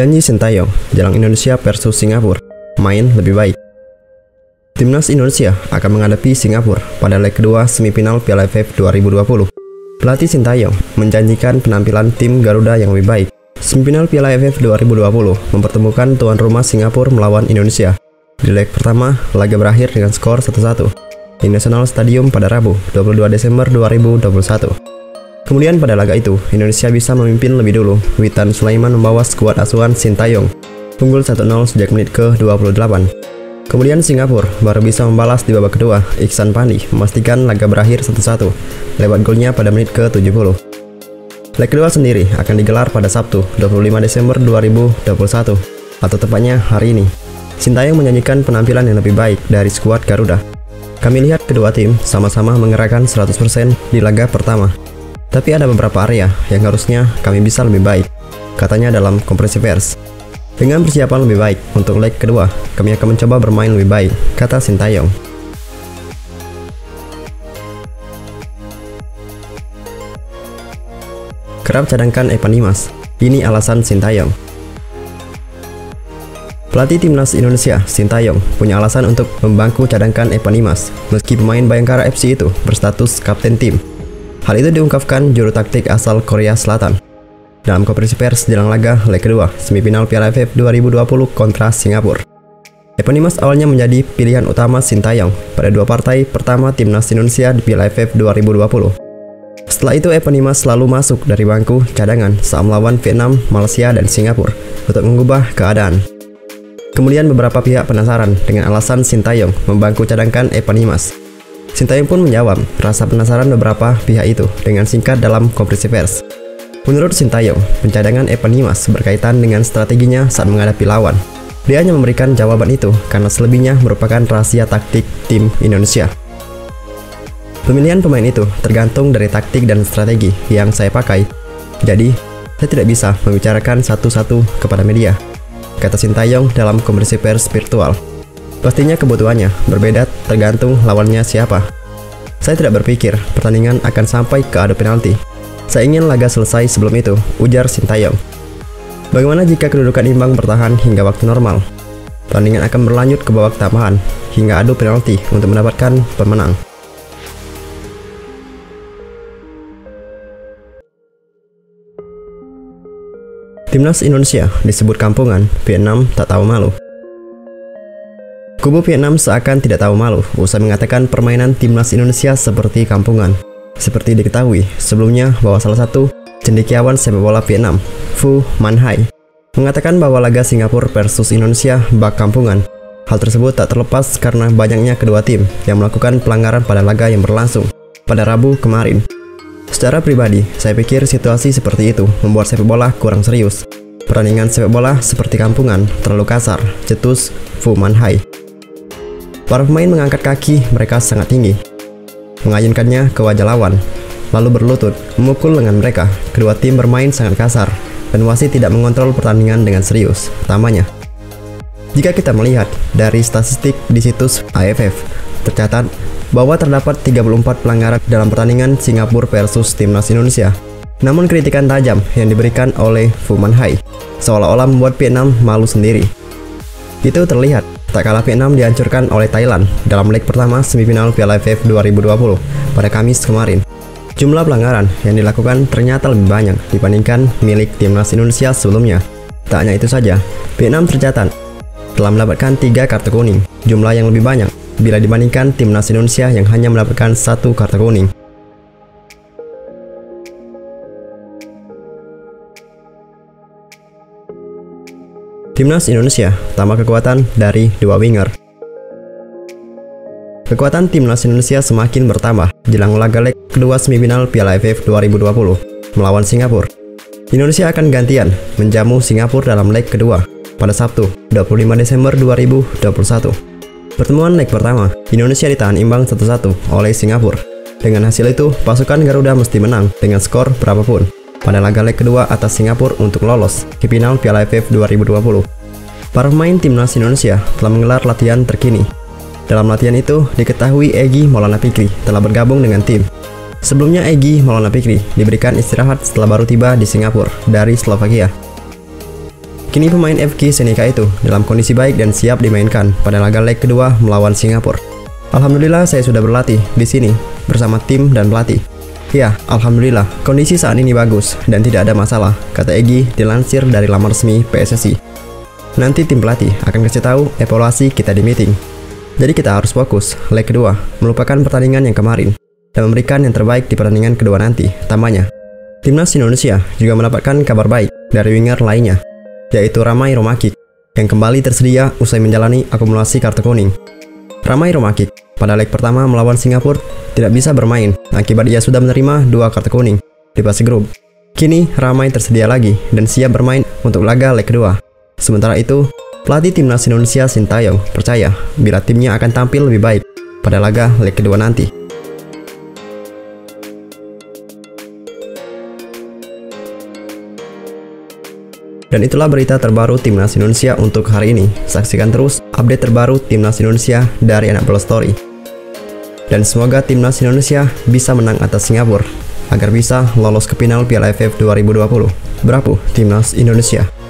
Janji Sintayong, jelang Indonesia versus Singapura, main lebih baik. Timnas Indonesia akan menghadapi Singapura pada leg kedua semifinal Piala AFF 2020. Pelatih Sintayong menjanjikan penampilan tim Garuda yang lebih baik. Semifinal Piala AFF 2020 mempertemukan tuan rumah Singapura melawan Indonesia. Di leg pertama, laga berakhir dengan skor 1-1 di National Stadium pada Rabu, 22 Desember 2021. Kemudian pada laga itu, Indonesia bisa memimpin lebih dulu. Witan Sulaiman membawa skuad asuhan Sintayong, unggul 1-0 sejak menit ke-28. Kemudian Singapura baru bisa membalas di babak kedua. Iksan Pandi memastikan laga berakhir 1-1 lewat golnya pada menit ke-70. Leg kedua sendiri akan digelar pada Sabtu, 25 Desember 2021, atau tepatnya hari ini. Sintayong menyanyikan penampilan yang lebih baik dari skuad Garuda. Kami lihat kedua tim sama-sama mengerahkan 100% di laga pertama. Tapi ada beberapa area yang harusnya kami bisa lebih baik, katanya dalam konferensi pers. Dengan persiapan lebih baik untuk leg kedua, kami akan mencoba bermain lebih baik, kata Sintayong. Kerap cadangkan Evan Dimas, ini alasan Sintayong. Pelatih timnas Indonesia, Sintayong, punya alasan untuk membangku cadangkan Evan Dimas, meski pemain Bayangkara FC itu berstatus kapten tim. Hal itu diungkapkan juru taktik asal Korea Selatan dalam konferensi pers jelang laga leg kedua semifinal Piala AFF 2020 kontra Singapura. Evan Dimas awalnya menjadi pilihan utama Sintayong pada dua partai pertama timnas Indonesia di Piala AFF 2020. Setelah itu Evan Dimas selalu masuk dari bangku cadangan saat melawan Vietnam, Malaysia, dan Singapura untuk mengubah keadaan. Kemudian beberapa pihak penasaran dengan alasan Sintayong membangku cadangkan Evan Dimas. Sintayong pun menjawab rasa penasaran beberapa pihak itu dengan singkat dalam konferensi pers. Menurut Sintayong, pencadangan Evan Dimas berkaitan dengan strateginya saat menghadapi lawan. Dia hanya memberikan jawaban itu karena selebihnya merupakan rahasia taktik tim Indonesia. Pemilihan pemain itu tergantung dari taktik dan strategi yang saya pakai. Jadi, saya tidak bisa membicarakan satu-satu kepada media, kata Sintayong dalam konferensi pers virtual. Pastinya kebutuhannya berbeda tergantung lawannya siapa. Saya tidak berpikir pertandingan akan sampai ke adu penalti. Saya ingin laga selesai sebelum itu, ujar Sintayong. Bagaimana jika kedudukan imbang bertahan hingga waktu normal? Pertandingan akan berlanjut ke babak tambahan hingga adu penalti untuk mendapatkan pemenang. Timnas Indonesia disebut kampungan, Vietnam tak tahu malu. Kubu Vietnam seakan tidak tahu malu usai mengatakan permainan timnas Indonesia seperti kampungan. Seperti diketahui sebelumnya bahwa salah satu cendekiawan sepak bola Vietnam, Phu Man Hai, mengatakan bahwa laga Singapura versus Indonesia bak kampungan. Hal tersebut tak terlepas karena banyaknya kedua tim yang melakukan pelanggaran pada laga yang berlangsung pada Rabu kemarin. Secara pribadi, saya pikir situasi seperti itu membuat sepak bola kurang serius. Pertandingan sepak bola seperti kampungan, terlalu kasar, cetus Phu Man Hai. Para pemain mengangkat kaki mereka sangat tinggi, mengayunkannya ke wajah lawan, lalu berlutut, memukul lengan mereka. Kedua tim bermain sangat kasar, dan wasit tidak mengontrol pertandingan dengan serius, pertamanya. Jika kita melihat dari statistik di situs AFF, tercatat bahwa terdapat 34 pelanggaran dalam pertandingan Singapura versus timnas Indonesia. Namun kritikan tajam yang diberikan oleh Phu Man Hai seolah-olah membuat Vietnam malu sendiri. Itu terlihat tak kalah Vietnam dihancurkan oleh Thailand dalam leg pertama semifinal Piala AFF 2020 pada Kamis kemarin. Jumlah pelanggaran yang dilakukan ternyata lebih banyak dibandingkan milik timnas Indonesia sebelumnya. Tak hanya itu saja, Vietnam tercatat telah mendapatkan 3 kartu kuning, jumlah yang lebih banyak bila dibandingkan timnas Indonesia yang hanya mendapatkan 1 kartu kuning. Timnas Indonesia tambah kekuatan dari 2 winger. Kekuatan timnas Indonesia semakin bertambah jelang laga leg kedua semifinal Piala AFF 2020 melawan Singapura. Indonesia akan gantian menjamu Singapura dalam leg kedua pada Sabtu, 25 Desember 2021. Pertemuan leg pertama, Indonesia ditahan imbang 1-1 oleh Singapura. Dengan hasil itu, pasukan Garuda mesti menang dengan skor berapapun pada laga leg kedua atas Singapura untuk lolos ke final Piala AFF 2020. Para pemain timnas Indonesia telah menggelar latihan terkini. Dalam latihan itu, diketahui Egy Maulana Fikri telah bergabung dengan tim. Sebelumnya Egy Maulana Fikri diberikan istirahat setelah baru tiba di Singapura dari Slovakia. Kini pemain FK Senica itu dalam kondisi baik dan siap dimainkan pada laga leg kedua melawan Singapura. Alhamdulillah saya sudah berlatih di sini bersama tim dan pelatih. Ya, alhamdulillah kondisi saat ini bagus dan tidak ada masalah, kata Egy dilansir dari laman resmi PSSI. Nanti tim pelatih akan kasih tahu evaluasi kita di meeting. Jadi kita harus fokus leg kedua, melupakan pertandingan yang kemarin dan memberikan yang terbaik di pertandingan kedua nanti, tambahnya. Timnas Indonesia juga mendapatkan kabar baik dari winger lainnya, yaitu Ramai Romakik, yang kembali tersedia usai menjalani akumulasi kartu kuning. Ramai Romakik pada leg pertama melawan Singapura tidak bisa bermain akibat ia sudah menerima 2 kartu kuning di fase grup. Kini Ramai tersedia lagi dan siap bermain untuk laga leg kedua. Sementara itu, pelatih Timnas Indonesia Sintayong percaya bila timnya akan tampil lebih baik pada laga leg kedua nanti. Dan itulah berita terbaru Timnas Indonesia untuk hari ini. Saksikan terus update terbaru Timnas Indonesia dari Anak Bola Story. Dan semoga Timnas Indonesia bisa menang atas Singapura agar bisa lolos ke final Piala AFF 2020. Bravo Timnas Indonesia.